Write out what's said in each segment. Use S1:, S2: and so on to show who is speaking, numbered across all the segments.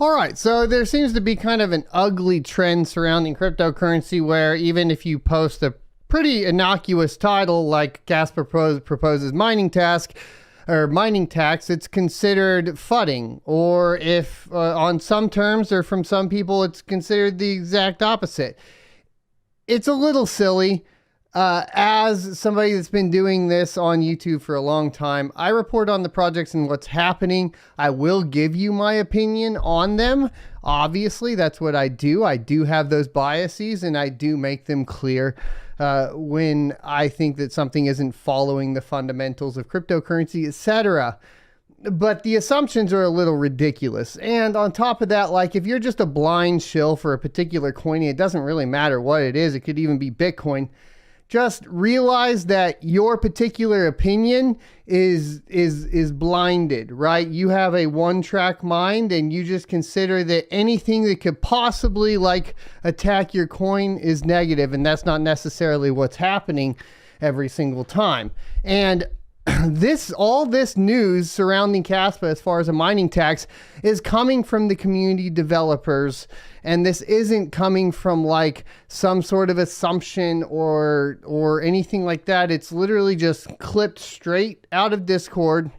S1: All right, so there seems to be kind of an ugly trend surrounding cryptocurrency where even if you post a pretty innocuous title like Kaspa proposes mining task or mining tax, it's considered fudding, or if on some terms or from some people, it's considered the exact opposite. It's a little silly. As somebody that's been doing this on YouTube for a long time, I report on the projects and what's happening. I will give you my opinion on them. Obviously, that's what I do. I do have those biases and I do make them clear when I think that something isn't following the fundamentals of cryptocurrency, etc. But the assumptions are a little ridiculous. And on top of that, like if you're just a blind shill for a particular coin, it doesn't really matter what it is. It could even be Bitcoin. Just realize that your particular opinion is blinded, right? You have a one-track mind and you just consider that anything that could possibly like attack your coin is negative, and that's not necessarily what's happening every single time. And all this news surrounding Kaspa as far as a mining tax is coming from the community developers, and this isn't coming from like some sort of assumption or anything like that. It's literally just clipped straight out of Discord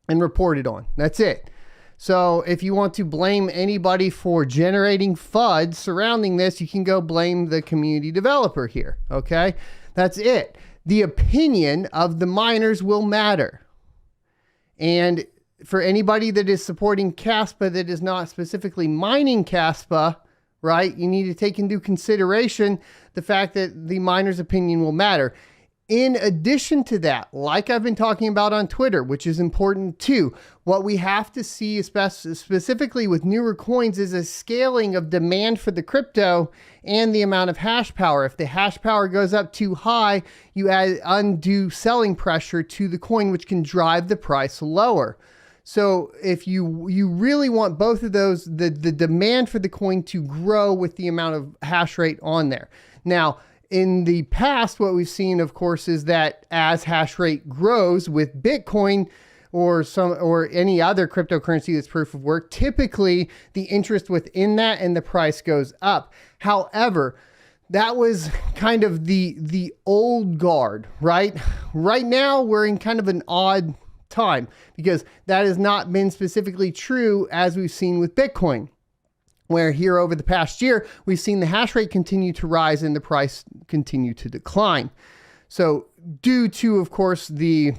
S1: and reported on. That's it. So if you want to blame anybody for generating FUD surrounding this, you can go blame the community developer here. Okay, that's it. The opinion of the miners will matter. And for anybody that is supporting Kaspa that is not specifically mining Kaspa, right, you need to take into consideration the fact that the miner's opinion will matter. In addition to that, like I've been talking about on Twitter, which is important too, what we have to see specifically with newer coins is a scaling of demand for the crypto and the amount of hash power. If the hash power goes up too high, you add undue selling pressure to the coin, which can drive the price lower. So if you really want both of those, the demand for the coin to grow with the amount of hash rate on there. Now, in the past, what we've seen, of course, is that as hash rate grows with Bitcoin or any other cryptocurrency that's proof of work, typically the interest within that and the price goes up. However, that was kind of the old guard, right? Right now, we're in kind of an odd time because that has not been specifically true as we've seen with Bitcoin, where here over the past year, we've seen the hash rate continue to rise and the price continue to decline. So due to, of course, the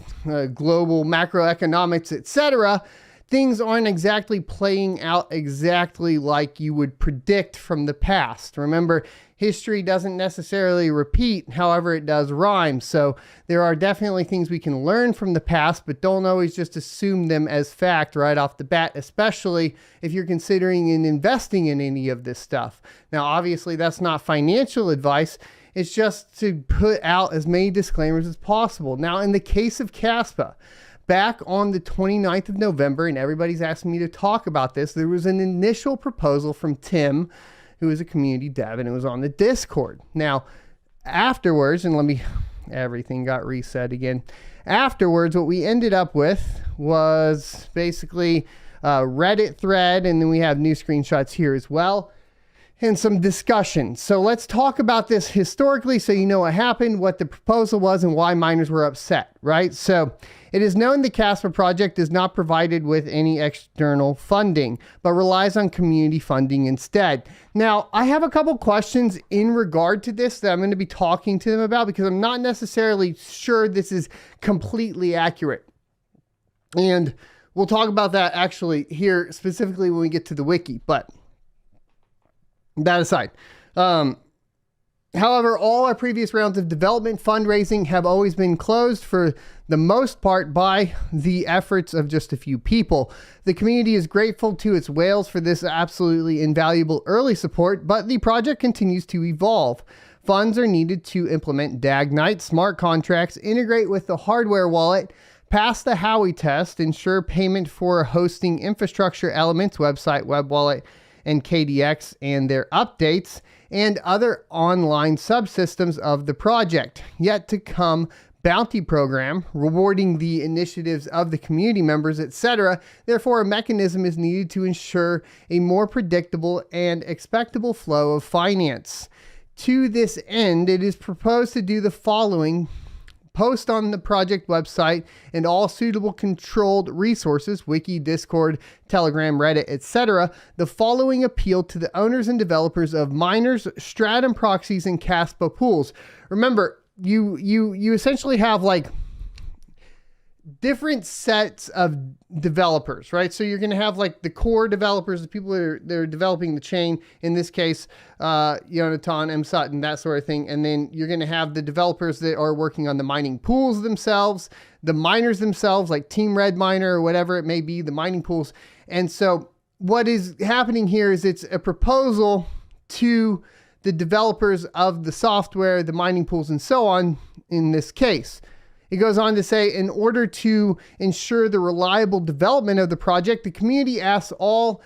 S1: global macroeconomics, etc., things aren't exactly playing out exactly like you would predict from the past. Remember, history doesn't necessarily repeat, however, it does rhyme. So there are definitely things we can learn from the past, but don't always just assume them as fact right off the bat, especially if you're considering and investing in any of this stuff. Now, obviously, that's not financial advice. It's just to put out as many disclaimers as possible. Now, in the case of Kaspa, back on the 29th of November, and everybody's asking me to talk about this, there was an initial proposal from Tim, who is a community dev, and it was on the Discord. Now, afterwards, and everything got reset again. Afterwards, what we ended up with was basically a Reddit thread, and then we have new screenshots here as well, and some discussion. So let's talk about this historically so you know what happened, what the proposal was, and why miners were upset, right? So it is known the Kaspa project is not provided with any external funding, but relies on community funding instead. Now, I have a couple questions in regard to this that I'm going to be talking to them about because I'm not necessarily sure this is completely accurate. And we'll talk about that actually here specifically when we get to the wiki, but that aside. However, all our previous rounds of development fundraising have always been closed for the most part by the efforts of just a few people. The community is grateful to its whales for this absolutely invaluable early support, but the project continues to evolve. Funds are needed to implement DAG-Knight smart contracts, integrate with the hardware wallet, pass the Howey test, ensure payment for hosting infrastructure elements, website, web wallet, and KDX and their updates, and other online subsystems of the project. Yet to come bounty program rewarding the initiatives of the community members, etc. Therefore, a mechanism is needed to ensure a more predictable and expectable flow of finance. To this end, it is proposed to do the following: post on the project website and all suitable controlled resources, Wiki, Discord, Telegram, Reddit, etc., the following appeal to the owners and developers of miners, Stratum proxies, and Kaspa pools. Remember, you essentially have like different sets of developers, right? So you're going to have like the core developers, the people that are developing the chain, in this case, Yonatan, M. Sutton, that sort of thing. And then you're going to have the developers that are working on the mining pools themselves, the miners themselves, like Team Red Miner or whatever it may be, the mining pools. And so what is happening here is it's a proposal to the developers of the software, the mining pools, and so on in this case. It goes on to say, in order to ensure the reliable development of the project, the community asks all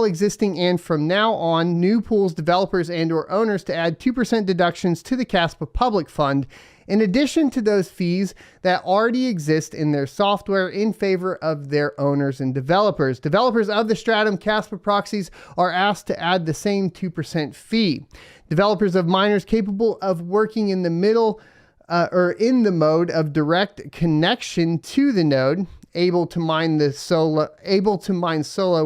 S1: existing and from now on new pools developers and or owners to add 2% deductions to the Kaspa public fund, in addition to those fees that already exist in their software, in favor of their owners and developers. Developers of the Stratum Kaspa proxies are asked to add the same 2% fee. Developers of miners capable of working in the middle or in the mode of direct connection to the node, able to mine solo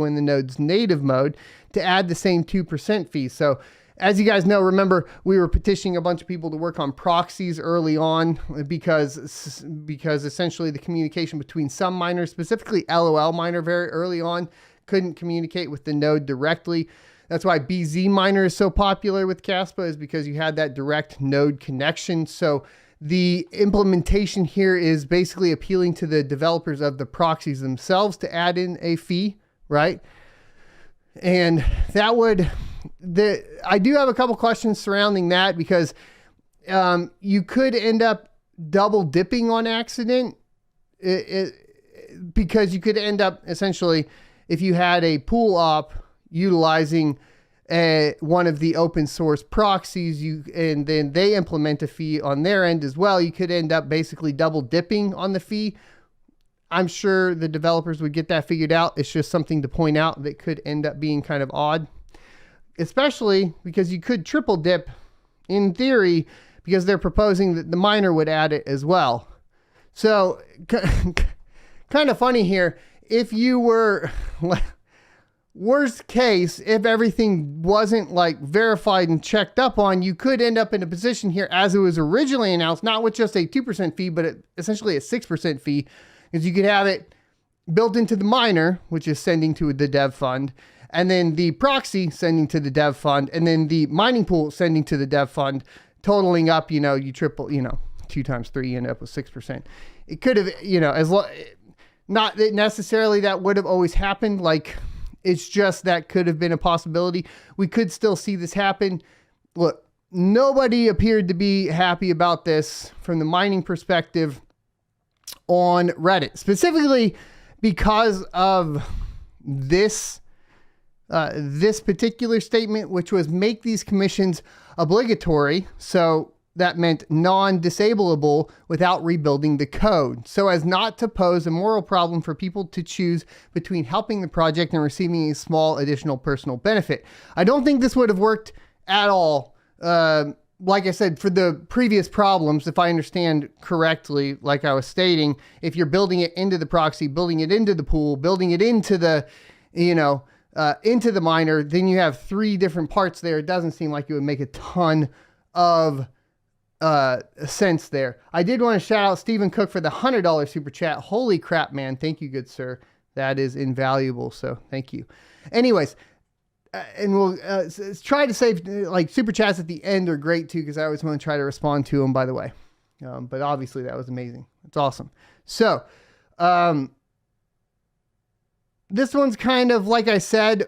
S1: in the node's native mode, to add the same 2% fee. So as you guys know, remember, we were petitioning a bunch of people to work on proxies early on because essentially the communication between some miners, specifically LOL miner very early on, couldn't communicate with the node directly. That's why BZ miner is so popular with Kaspa, is because you had that direct node connection. So the implementation here is basically appealing to the developers of the proxies themselves to add in a fee, right? And that would, I do have a couple questions surrounding that, because you could end up double dipping on accident, because you could end up essentially, if you had a pool op utilizing one of the open source proxies, and then they implement a fee on their end as well, you could end up basically double dipping on the fee. I'm sure the developers would get that figured out. It's just something to point out that could end up being kind of odd, especially because you could triple dip in theory, because they're proposing that the miner would add it as well. So kind of funny here. If you were worst case, if everything wasn't like verified and checked up on, you could end up in a position here as it was originally announced, not with just a 2% fee, but essentially a 6% fee, because you could have it built into the miner, which is sending to the dev fund, and then the proxy sending to the dev fund, and then the mining pool sending to the dev fund, totaling up, you triple, 2 times 3, you end up with 6%. It could have, not that necessarily that would have always happened, like, it's just that could have been a possibility. We could still see this happen. Look, nobody appeared to be happy about this from the mining perspective on Reddit, specifically because of this particular statement, which was make these commissions obligatory. So that meant non-disableable without rebuilding the code, so as not to pose a moral problem for people to choose between helping the project and receiving a small additional personal benefit. I don't think this would have worked at all. Like I said, for the previous problems, if I understand correctly, like I was stating, if you're building it into the proxy, building it into the pool, building it into the, into the miner, then you have 3 different parts there. It doesn't seem like it would make a ton of sense there. I did want to shout out Stephen Cook for the $100 super chat. Holy crap, man. Thank you, good sir. That is invaluable. So thank you. Anyways, and we'll try to save, like, super chats at the end are great too, because I always want to try to respond to them, by the way. But obviously that was amazing. It's awesome. So this one's kind of, like I said,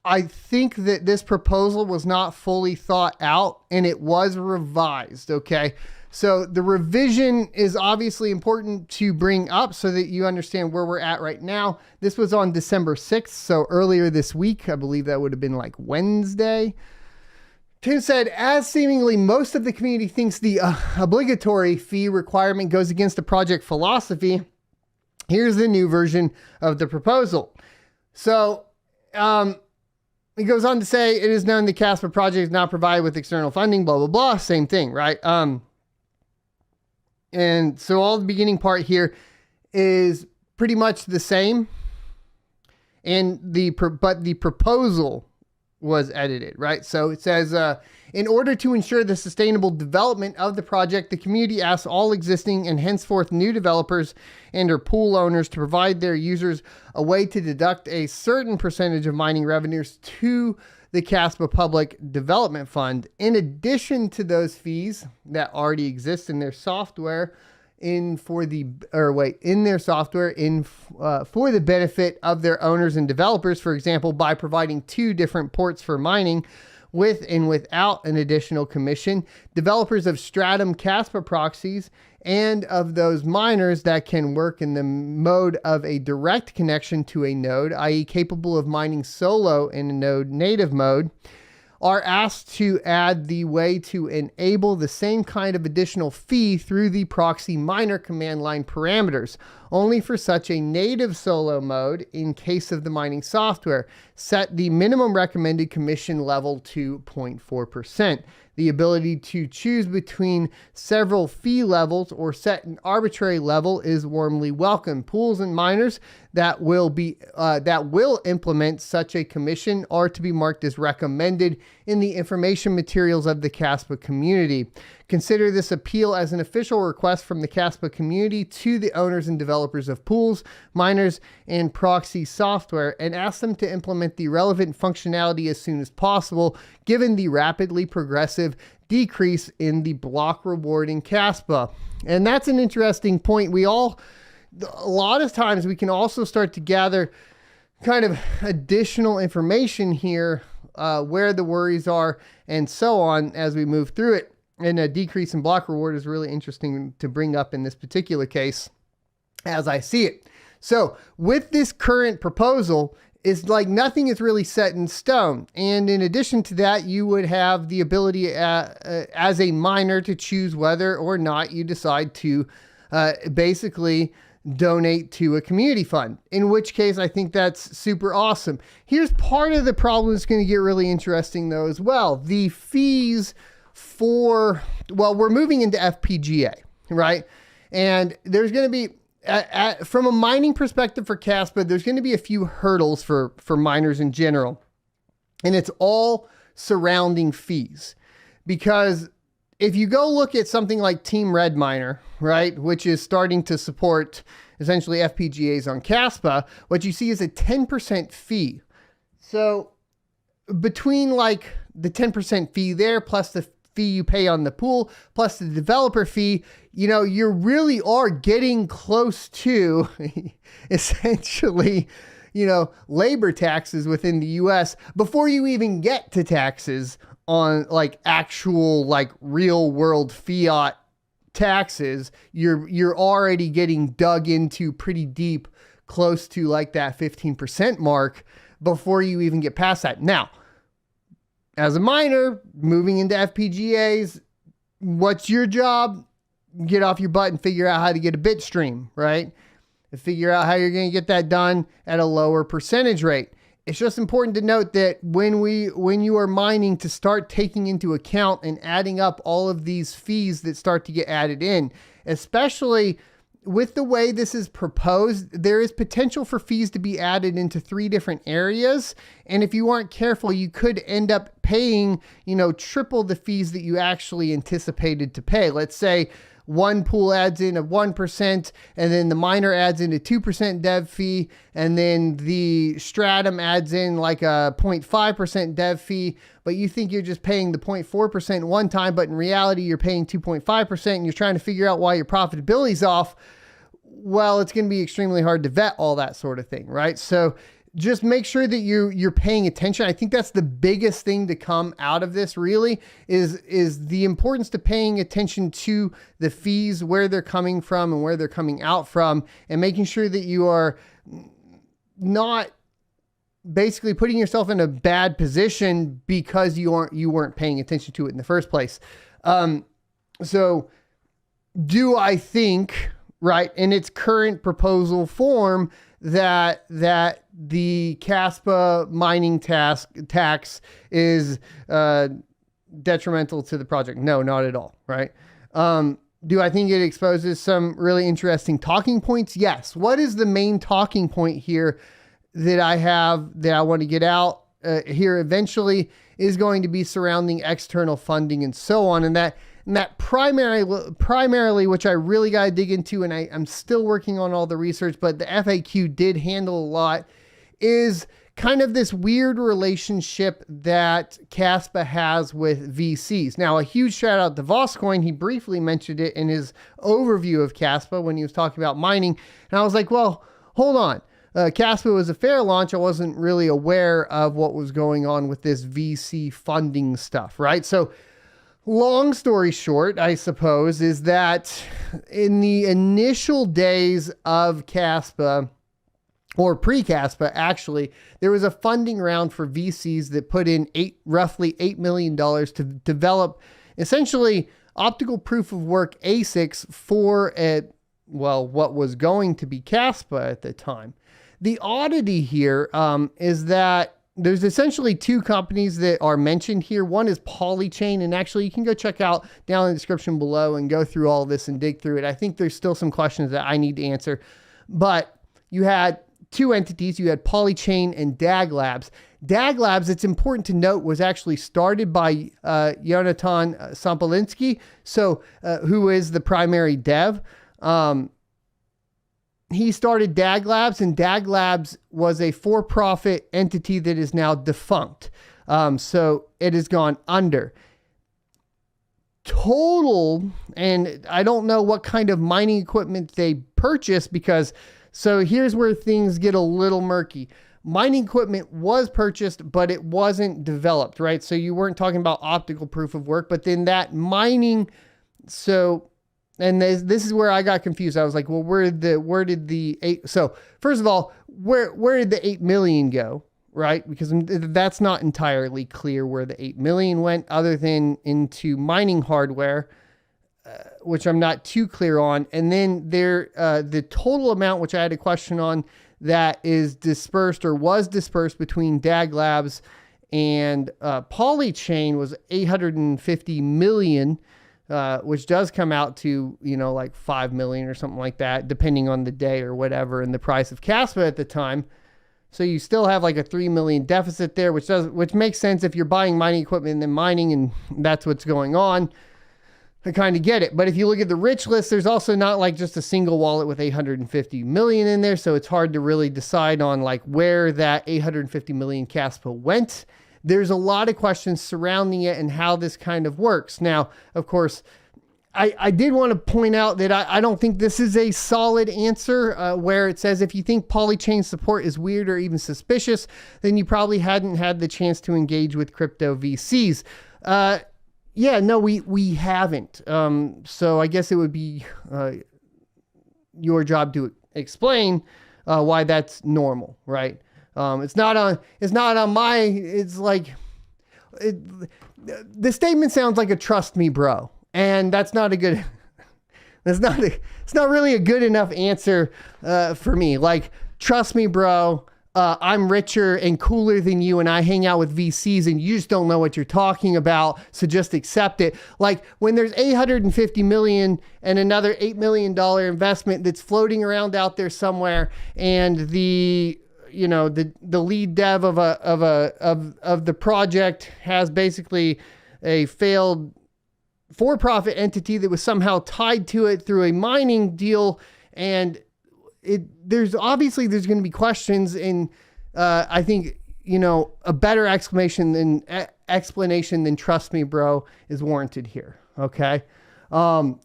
S1: I think that this proposal was not fully thought out, and it was revised. Okay. So the revision is obviously important to bring up so that you understand where we're at right now. This was on December 6th. So earlier this week, I believe that would have been like Wednesday. Tim said, as seemingly most of the community thinks the obligatory fee requirement goes against the project philosophy, here's the new version of the proposal. So he goes on to say, it is known the Kaspa project is not provided with external funding, blah, blah, blah. Same thing, right? And so all the beginning part here is pretty much the same. And but the proposal was edited, right? So it says, in order to ensure the sustainable development of the project, the community asks all existing and henceforth new developers and or pool owners to provide their users a way to deduct a certain percentage of mining revenues to the Kaspa Public Development Fund, in addition to those fees that already exist in their software for the benefit of their owners and developers, for example, by providing 2 different ports for mining with and without an additional commission. Developers of Stratum Kaspa proxies and of those miners that can work in the mode of a direct connection to a node, i.e. capable of mining solo in a node native mode, are asked to add the way to enable the same kind of additional fee through the proxy miner command line parameters, only for such a native solo mode in case of the mining software. Set the minimum recommended commission level to 0.4%. The ability to choose between several fee levels or set an arbitrary level is warmly welcome. Pools and miners that will implement such a commission are to be marked as recommended in the information materials of the Kaspa community. Consider this appeal as an official request from the Kaspa community to the owners and developers of pools, miners, and proxy software, and ask them to implement the relevant functionality as soon as possible, given the rapidly progressive decrease in the block reward in Kaspa. And that's an interesting point. A lot of times we can also start to gather kind of additional information here, where the worries are and so on as we move through it. And a decrease in block reward is really interesting to bring up in this particular case as I see it. So with this current proposal, it's like nothing is really set in stone. And in addition to that, you would have the ability as a miner to choose whether or not you decide to basically donate to a community fund, in which case I think that's super awesome. Here's part of the problem that's going to get really interesting though as well. The fees we're moving into FPGA, right? And there's going to be, from a mining perspective for Kaspa, there's going to be a few hurdles for miners in general. And it's all surrounding fees. Because if you go look at something like Team Red Miner, right, which is starting to support essentially FPGAs on Kaspa, what you see is a 10% fee. So between like the 10% fee there plus the fee you pay on the pool plus the developer fee, you really are getting close to essentially, labor taxes within the US before you even get to taxes on like actual like real world fiat taxes. You're already getting dug into pretty deep, close to like that 15% mark before you even get past that. Now, as a miner moving into FPGAs, what's your job? Get off your butt and figure out how to get a bit stream, right? And figure out how you're going to get that done at a lower percentage rate. It's just important to note that when you are mining, to start taking into account and adding up all of these fees that start to get added in, especially with the way this is proposed, there is potential for fees to be added into 3 different areas. And if you aren't careful, you could end up paying, triple the fees that you actually anticipated to pay. Let's say one pool adds in a 1%, and then the miner adds in a 2% dev fee, and then the Stratum adds in like a 0.5% dev fee, but you think you're just paying the 0.4% one time, but in reality, you're paying 2.5%, and you're trying to figure out why your profitability's off. Well, it's going to be extremely hard to vet all that sort of thing, right? So just make sure that you're paying attention. I think that's the biggest thing to come out of this really is the importance to paying attention to the fees, where they're coming from and where they're coming out from, and making sure that you are not basically putting yourself in a bad position because you weren't paying attention to it in the first place. So do I think, right, in its current proposal form, that the Kaspa Mining Tax is detrimental to the project? No, not at all, right? Do I think it exposes some really interesting talking points? Yes. What is the main talking point here that I want to get out here eventually is going to be surrounding external funding and so on. And that primarily, which I really got to dig into, and I'm still working on all the research, but the FAQ did handle a lot, is kind of this weird relationship that Kaspa has with VCs. Now, a huge shout out to Voscoin. He briefly mentioned it in his overview of Kaspa when he was talking about mining. And I was like, well, hold on. Kaspa was a fair launch. I wasn't really aware of what was going on with this VC funding stuff, right? So long story short, I suppose, is that in the initial days of Kaspa, or pre-Kaspa, actually, there was a funding round for VCs that put in roughly $8 million to develop essentially optical proof of work ASICs for what was going to be Kaspa at the time. The oddity here is that there's essentially two companies that are mentioned here. One is Polychain, and actually you can go check out down in the description below and go through all this and dig through it. I think there's still some questions that I need to answer, but you had two entities. You had Polychain and DAG Labs. DAG Labs, it's important to note, was actually started by Jonathan Sampolinsky, who is the primary dev. He started DAG Labs, and DAG Labs was a for-profit entity that is now defunct. So it has gone under. Total, and I don't know what kind of mining equipment they purchased, so here's where things get a little murky. Mining equipment was purchased, but it wasn't developed, right? So you weren't talking about optical proof of work, but then that mining, and this is where I got confused. I was like, well, where did the eight? So first of all, where did the 8 million go, right? Because that's not entirely clear where the 8 million went, other than into mining hardware, which I'm not too clear on. And then the total amount, which I had a question on, that is dispersed or was dispersed between DAG Labs and Polychain was 850 million. Which does come out to, like 5 million or something like that, depending on the day or whatever, and the price of Kaspa at the time. So you still have like a 3 million deficit there, which makes sense if you're buying mining equipment and then mining, and that's what's going on. I kind of get it. But if you look at the rich list, there's also not like just a single wallet with 850 million in there. So it's hard to really decide on like where that 850 million Kaspa went. There's a lot of questions surrounding it and how this kind of works. Now, of course, I did want to point out that I don't think this is a solid answer where it says if you think Polychain support is weird or even suspicious, then you probably hadn't had the chance to engage with crypto VCs. Yeah, no, we haven't. So I guess it would be your job to explain why that's normal, right? It's not on my, it's like, the statement sounds like a trust me bro. And that's not a good, it's not really a good enough answer, for me. Like, trust me bro, I'm richer and cooler than you, and I hang out with VCs and you just don't know what you're talking about. So just accept it. Like, when there's 850 million and another $8 million investment that's floating around out there somewhere, and the lead dev of the project has basically a failed for-profit entity that was somehow tied to it through a mining deal, and there's going to be questions, and I think a better explanation than trust me bro is warranted here. Okay.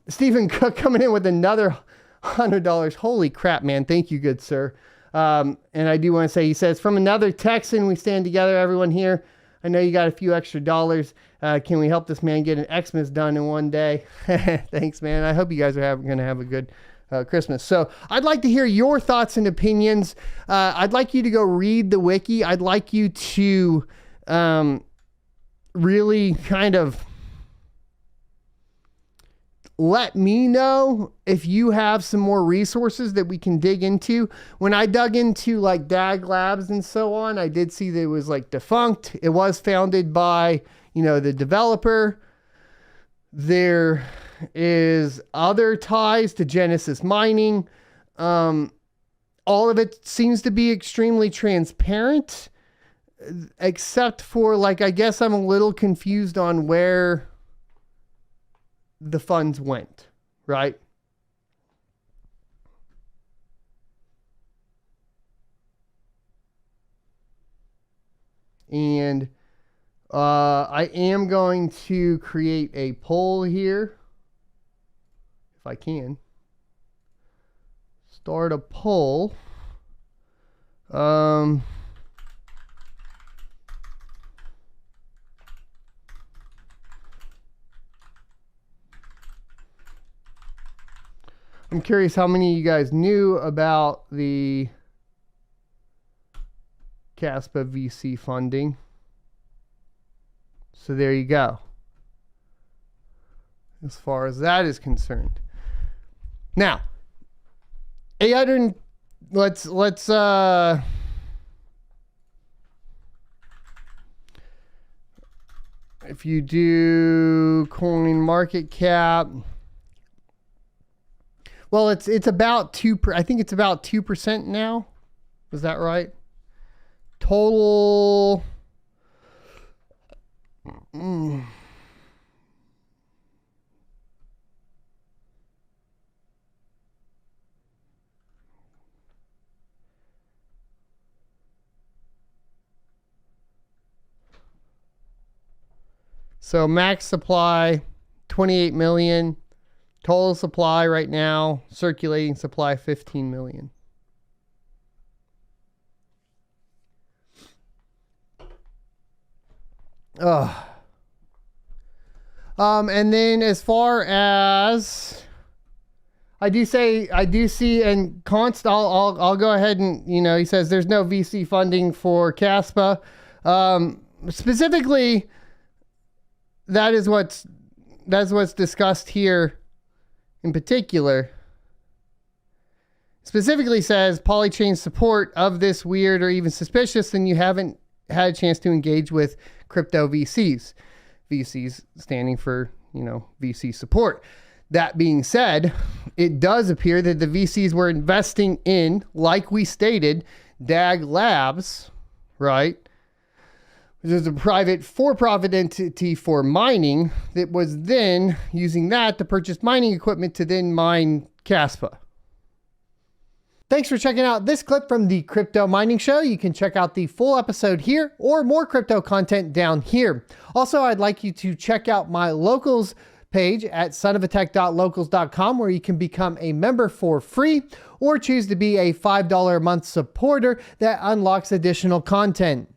S1: Stephen Cook coming in with another $100. Holy crap, man. Thank you, good sir. And I do want to say, he says, from another Texan, we stand together, everyone here. I know you got a few extra dollars. Can we help this man get an Xmas done in one day? Thanks, man. I hope you guys are going to have a good Christmas. So I'd like to hear your thoughts and opinions. I'd like you to go read the wiki. I'd like you to really kind of let me know if you have some more resources that we can dig into. When I dug into like DAG Labs and so on, I did see that it was like defunct. It was founded by, the developer. There is other ties to Genesis Mining. All of it seems to be extremely transparent, except for I guess I'm a little confused on where the funds went, right? And I am going to create a poll here. If I can. Start a poll. I'm curious how many of you guys knew about the Kaspa VC funding. So there you go. As far as that is concerned. Now, 800, let's if you do coin market cap, well, it's about 2%. I think it's about 2% now. Is that right? Total. So max supply, 28 million. Total supply right now, circulating supply, 15 million. And then as far as I do see, and Const, I'll go ahead and, he says there's no VC funding for Kaspa. Specifically, that's what's discussed here in particular. Specifically says Polychain support of this weird or even suspicious, then you haven't had a chance to engage with crypto VCs. VCs standing for, VC support. That being said, it does appear that the VCs were investing in, like we stated, DAG Labs, right? Which is a private for-profit entity for mining that was then using that to purchase mining equipment to then mine Kaspa. Thanks for checking out this clip from the Crypto Mining Show. You can check out the full episode here or more crypto content down here. Also, I'd like you to check out my locals page at sonofatech.locals.com, where you can become a member for free or choose to be a $5 a month supporter that unlocks additional content.